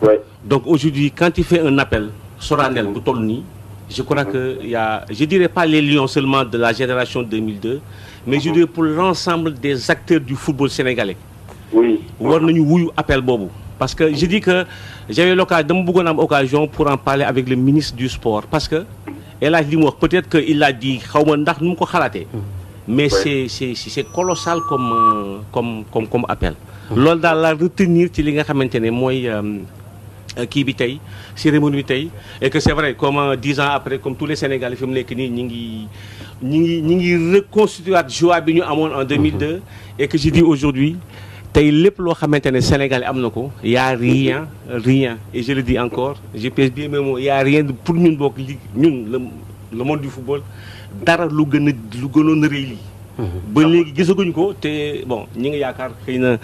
Ouais. Donc aujourd'hui, quand il fait un appel solennel, je crois que il y a, je dirais pas les lions seulement de la génération 2002, mais je dirais pour l'ensemble des acteurs du football sénégalais. Oui. War nañu wuyu appel bobu. Parce que je dis que j'avais l'occasion pour en parler avec le ministre du sport. Parce que peut-être qu'il a dit, mais c'est colossal comme appel. Lors de la retenir, qui bitay cérémonie bitay et que c'est vrai comme 10 ans après comme tous les Sénégalais fi mu nek ni ñi ngi reconstituer joie bi ñu amone en 2002 et que je dis aujourd'hui tay lepp lo xamantene Sénégalais am nako y a rien et je le dis encore je pèse bien mes mots y a rien pour ñun bok ñun le monde du football dara lu gënon reuy li ba légui gisaguñ ko té bon ñi nga yaakar xeyna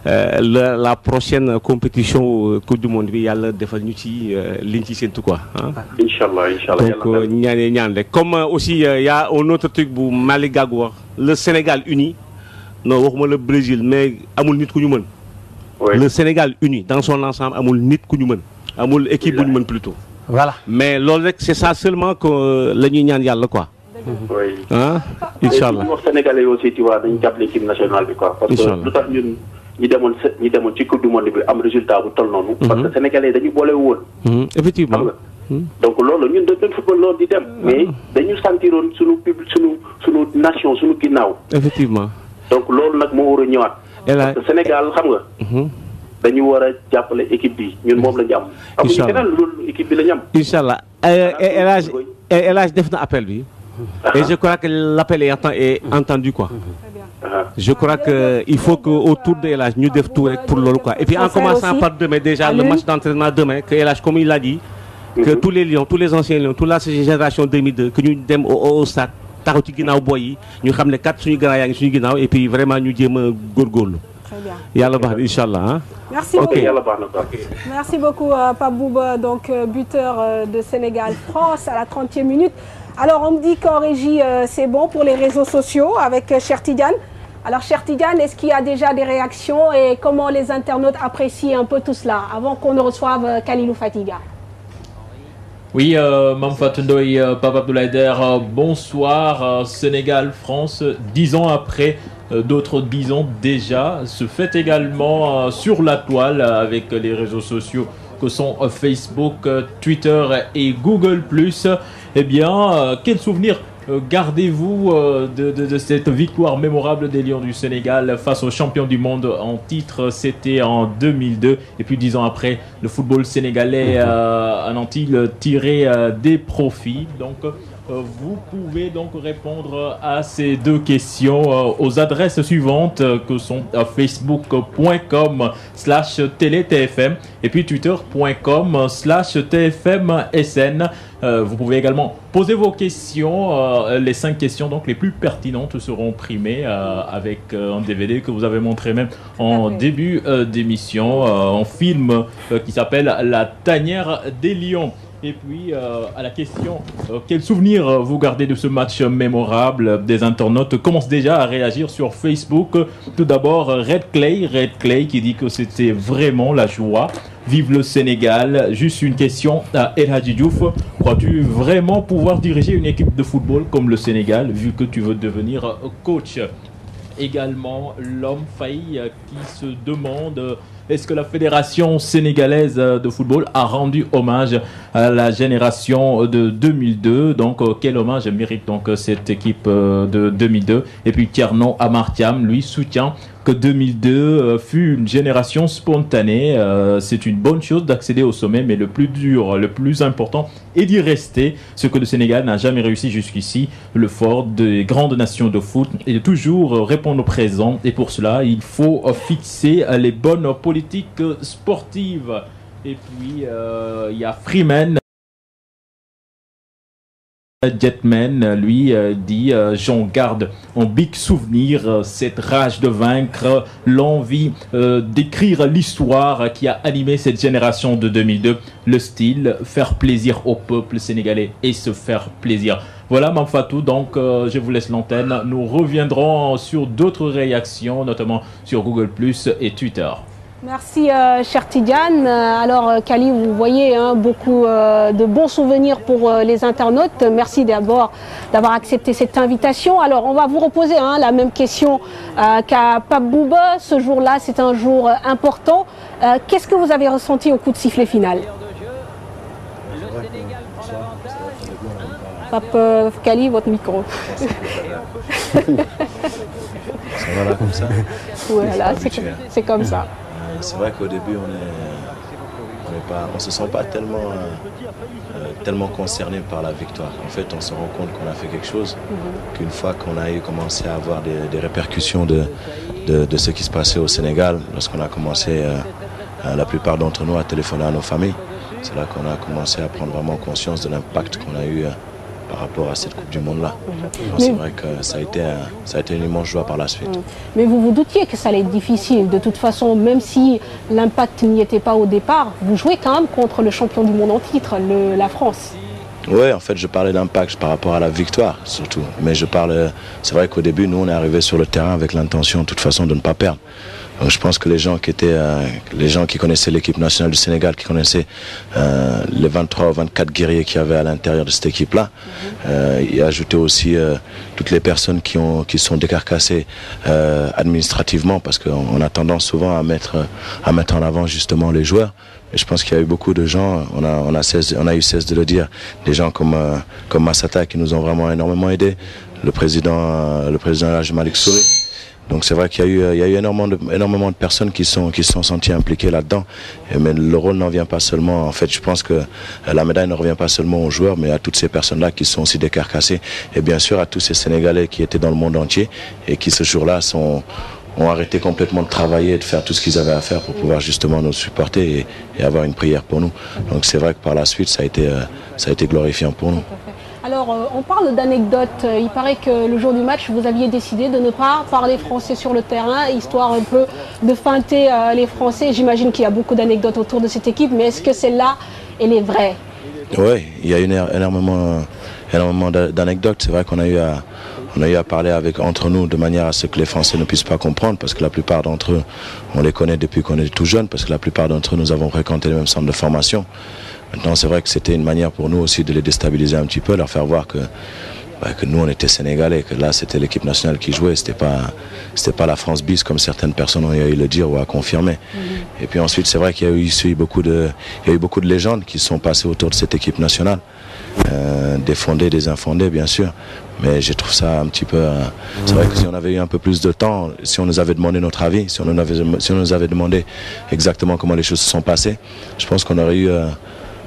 la prochaine compétition Coupe du monde bi yalla defal ñu ci liñ ci sentu quoi hein? Inchallah donc ñaan rek comme aussi y a un autre truc bu Malick Gakou wax le Sénégal uni non waxuma le Brésil mais amul nit ku ñu mën le Sénégal uni dans son ensemble amul nit ku ñu mën amul équipe bu ñu mën plutôt voilà mais lool rek c'est ça seulement que lañuy ñaan yalla quoi. Oui. Hein? Inch'Allah. Les Sénégalais aussi, tu vois, ils appellent l'équipe nationale. Quoi. Parce que nous avons ci Coupe du monde bi am résultat bu toll noonu. Parce que Sénégalais dañu bolé woon. Effectivement. Donc loolu ñun dañu football loolu di dem. Mais dañu sentiroon suñu public suñu nation suñu ginnaaw. Effectivement. Donc loolu nag moo war a ñëwaat. Parce que Sénégal xam nga. dañu war a jàppale équipe bi ñun moom la ñu am. amuñu keneen loolu équipe bi la ñu am. Inch'Allah. El Hadj def na appel bi. Et je crois que l'appel est entendu quoi. Je crois qu'il faut qu'autour de El Hadj nous devons tout pour l'eau quoi. Et puis en commençant par demain déjà le match d'entraînement demain que El Hadj comme il l'a dit que tous les lions, tous les anciens lions, toute la génération 2002 que nous dem au stade taxaw ci ginaaw boy yi ñu xamné kat suñu grand yaangi suñu ginaaw et puis vraiment ñu jéem gorgorlu. Très bien. Yalla baax inchallah hein. Merci beaucoup. Merci beaucoup Pape Bouba donc buteur de Sénégal France à la 30e minute. Alors on me dit qu'en régie c'est bon pour les réseaux sociaux avec Cher Tidiane. Alors Cher Tidiane, est-ce qu'il y a déjà des réactions et comment les internautes apprécient un peu tout cela avant qu'on ne reçoive Kalilou Fatiga? Oui, Mamfatou Ndoye, Papa Abdoulaye Der, bonsoir. Sénégal-France, 10 ans après, d'autres 10 ans déjà, se fait également sur la toile avec les réseaux sociaux que sont Facebook, Twitter et Google+. Eh bien, quel souvenir gardez-vous de cette victoire mémorable des Lions du Sénégal face aux champions du monde en titre? C'était en 2002. Et puis 10 ans après, le football sénégalais en a-t-il tiré des profits? Donc, vous pouvez donc répondre à ces deux questions aux adresses suivantes que sont facebook.com/télé-tfm et puis twitter.com/tfmsn. Vous pouvez également poser vos questions. Les 5 questions donc les plus pertinentes seront primées avec un DVD que vous avez montré même en début d'émission, en film qui s'appelle La Tanière des Lions. Et puis à la question quel souvenir vous gardez de ce match mémorable? Des internautes commencent déjà à réagir sur Facebook. Tout d'abord Red Clay qui dit que c'était vraiment la joie. Vive le Sénégal. Juste une question à El Hadji Diouf. Crois-tu vraiment pouvoir diriger une équipe de football comme le Sénégal vu que tu veux devenir coach? Également l'homme Faye qui se demande est-ce que la fédération sénégalaise de football a rendu hommage à la génération de 2002? Donc quel hommage mérite donc cette équipe de 2002? Et puis Tierno Amartiam lui soutient que 2002 fut une génération spontanée. C'est une bonne chose d'accéder au sommet, mais le plus dur, le plus important est d'y rester. Ce que le Sénégal n'a jamais réussi jusqu'ici. Le fort des grandes nations de foot est de toujours répondre au présent. Et pour cela, il faut fixer les bonnes politiques sportives. Et puis, il y a Freeman. Jetman, lui, dit j'en garde un big souvenir, cette rage de vaincre, l'envie d'écrire l'histoire qui a animé cette génération de 2002, le style, faire plaisir au peuple sénégalais et se faire plaisir. Voilà Mamfatou, donc je vous laisse l'antenne. Nous reviendrons sur d'autres réactions, notamment sur Google+ et Twitter. Merci, cher Tidiane. Alors, Kali, vous voyez beaucoup de bons souvenirs pour les internautes. Merci d'abord d'avoir accepté cette invitation. Alors, on va vous reposer la même question qu'à Pape Bouba. Ce jour-là, c'est un jour important. Qu'est-ce que vous avez ressenti au coup de sifflet final? Pape Kali, votre micro. Ça va là comme ça? Voilà, c'est comme ça. C'est vrai qu'au début, on ne se sent pas tellement concerné par la victoire. En fait, on se rend compte qu'on a fait quelque chose, qu'une fois qu'on a commencé à avoir des répercussions de ce qui se passait au Sénégal, lorsqu'on a commencé, la plupart d'entre nous, à téléphoner à nos familles, c'est là qu'on a commencé à prendre vraiment conscience de l'impact qu'on a eu par rapport à cette Coupe du Monde-là. C'est vrai que ça a été une immense joie par la suite. Mais vous vous doutiez que ça allait être difficile. De toute façon, même si l'impact n'y était pas au départ, vous jouez quand même contre le champion du monde en titre, la France. Oui, en fait, je parlais d'impact par rapport à la victoire, surtout. Mais c'est vrai qu'au début, nous, on est arrivé sur le terrain avec l'intention, de toute façon, de ne pas perdre. Donc, je pense que les gens qui connaissaient l'équipe nationale du Sénégal, qui connaissaient les 23 ou 24 guerriers qu'il y avait à l'intérieur de cette équipe-là, et ajouter aussi toutes les personnes qui sont décarcassées administrativement, parce qu'on a tendance souvent à mettre en avant justement les joueurs. Et je pense qu'il y a eu beaucoup de gens, on a eu cesse de le dire, des gens comme Massata qui nous ont vraiment énormément aidés, le président Elhadji Malick Souri. Donc c'est vrai qu'il y a eu énormément de personnes qui sont senties impliquées là-dedans. Mais le rôle n'en vient pas seulement. En fait, je pense que la médaille ne revient pas seulement aux joueurs, mais à toutes ces personnes-là qui sont aussi décarcassées. Et bien sûr à tous ces Sénégalais qui étaient dans le monde entier et qui ce jour-là ont arrêté complètement de travailler et de faire tout ce qu'ils avaient à faire pour pouvoir justement nous supporter et avoir une prière pour nous. Donc c'est vrai que par la suite, ça a été glorifiant pour nous. Alors, on parle d'anecdotes. Il paraît que le jour du match, vous aviez décidé de ne pas parler français sur le terrain, histoire un peu de feinter les Français. J'imagine qu'il y a beaucoup d'anecdotes autour de cette équipe, mais est-ce que celle-là, elle est vraie? Oui, il y a énormément d'anecdotes. C'est vrai qu'on a eu à parler entre nous de manière à ce que les Français ne puissent pas comprendre, parce que la plupart d'entre eux, on les connaît depuis qu'on est tout jeune, parce que la plupart d'entre eux, nous avons fréquenté le même centre de formation. Maintenant, c'est vrai que c'était une manière pour nous aussi de les déstabiliser un petit peu, leur faire voir que nous, on était Sénégalais, que là, c'était l'équipe nationale qui jouait, c'était pas la France bis, comme certaines personnes ont eu le dire ou à confirmer. Et puis ensuite, c'est vrai qu'il y a eu beaucoup de légendes qui sont passées autour de cette équipe nationale, des fondés, des infondés, bien sûr. Mais je trouve ça un petit peu... c'est vrai que si on avait eu un peu plus de temps, si on nous avait demandé notre avis, si on nous avait demandé exactement comment les choses se sont passées, je pense qu'on aurait eu...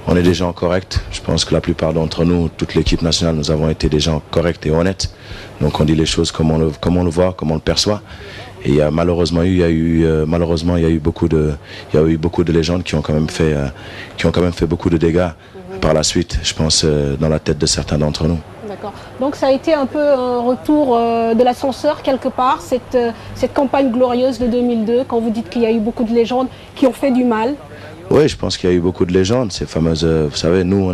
on est des gens corrects. Je pense que la plupart d'entre nous, toute l'équipe nationale, nous avons été des gens corrects et honnêtes. Donc on dit les choses comme on le voit, comme on le perçoit. Et malheureusement, il y a eu beaucoup de légendes qui ont quand même fait beaucoup de dégâts par la suite, je pense, dans la tête de certains d'entre nous. D'accord. Donc ça a été un peu un retour de l'ascenseur quelque part, cette campagne glorieuse de 2002, quand vous dites qu'il y a eu beaucoup de légendes qui ont fait du mal. Oui, je pense qu'il y a eu beaucoup de légendes, ces fameuses... vous savez, nous,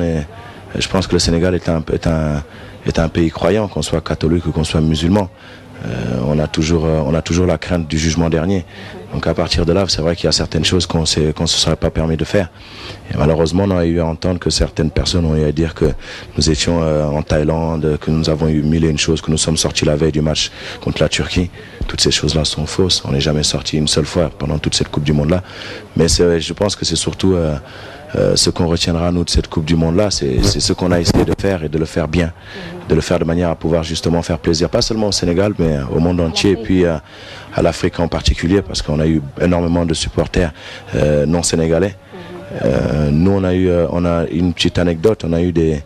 je pense que le Sénégal est un pays croyant, qu'on soit catholique ou qu'on soit musulman. On a toujours la crainte du jugement dernier. Donc à partir de là, c'est vrai qu'il y a certaines choses qu'on ne se serait pas permis de faire. Et malheureusement, on a eu à entendre que certaines personnes ont eu à dire que nous étions en Thaïlande, que nous avons eu mille et une choses, que nous sommes sortis la veille du match contre la Turquie. Toutes ces choses-là sont fausses. On n'est jamais sortis une seule fois pendant toute cette Coupe du Monde-là. Mais je pense que c'est surtout ce qu'on retiendra, nous, de cette Coupe du Monde-là. C'est ce qu'on a essayé de faire et de le faire bien. De le faire de manière à pouvoir justement faire plaisir, pas seulement au Sénégal, mais au monde entier, et puis à l'Afrique en particulier, parce qu'on a eu énormément de supporters non sénégalais. Nous, on a une petite anecdote. On a eu des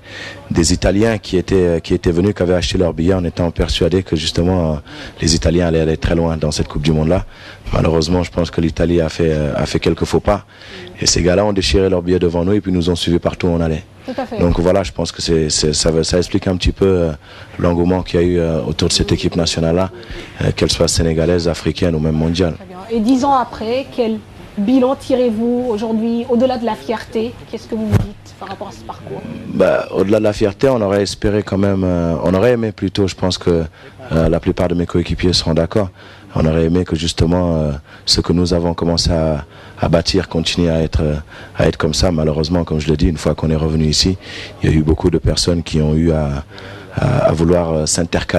Italiens qui étaient venus, qui avaient acheté leur billet en étant persuadés que justement les Italiens allaient aller très loin dans cette Coupe du Monde-là. Malheureusement, je pense que l'Italie a fait quelques faux pas. Et ces gars-là ont déchiré leur billet devant nous et puis nous ont suivis partout où on allait. Tout à fait. Donc voilà, je pense que ça explique un petit peu l'engouement qu'il y a eu autour de cette équipe nationale-là, qu'elle soit sénégalaise, africaine ou même mondiale. Très bien. Et 10 ans après, quel bilan tirez-vous aujourd'hui, au-delà de la fierté? Qu'est-ce que vous vous dites par rapport à ce parcours? Au-delà de la fierté, on aurait espéré quand même, on aurait aimé plutôt, je pense que la plupart de mes coéquipiers seront d'accord, On aurait aimé que justement ce que nous avons commencé à bâtir continue à être comme ça. Malheureusement, comme je le dis, une fois qu'on est revenu ici, il y a eu beaucoup de personnes qui ont eu à vouloir s'intercaler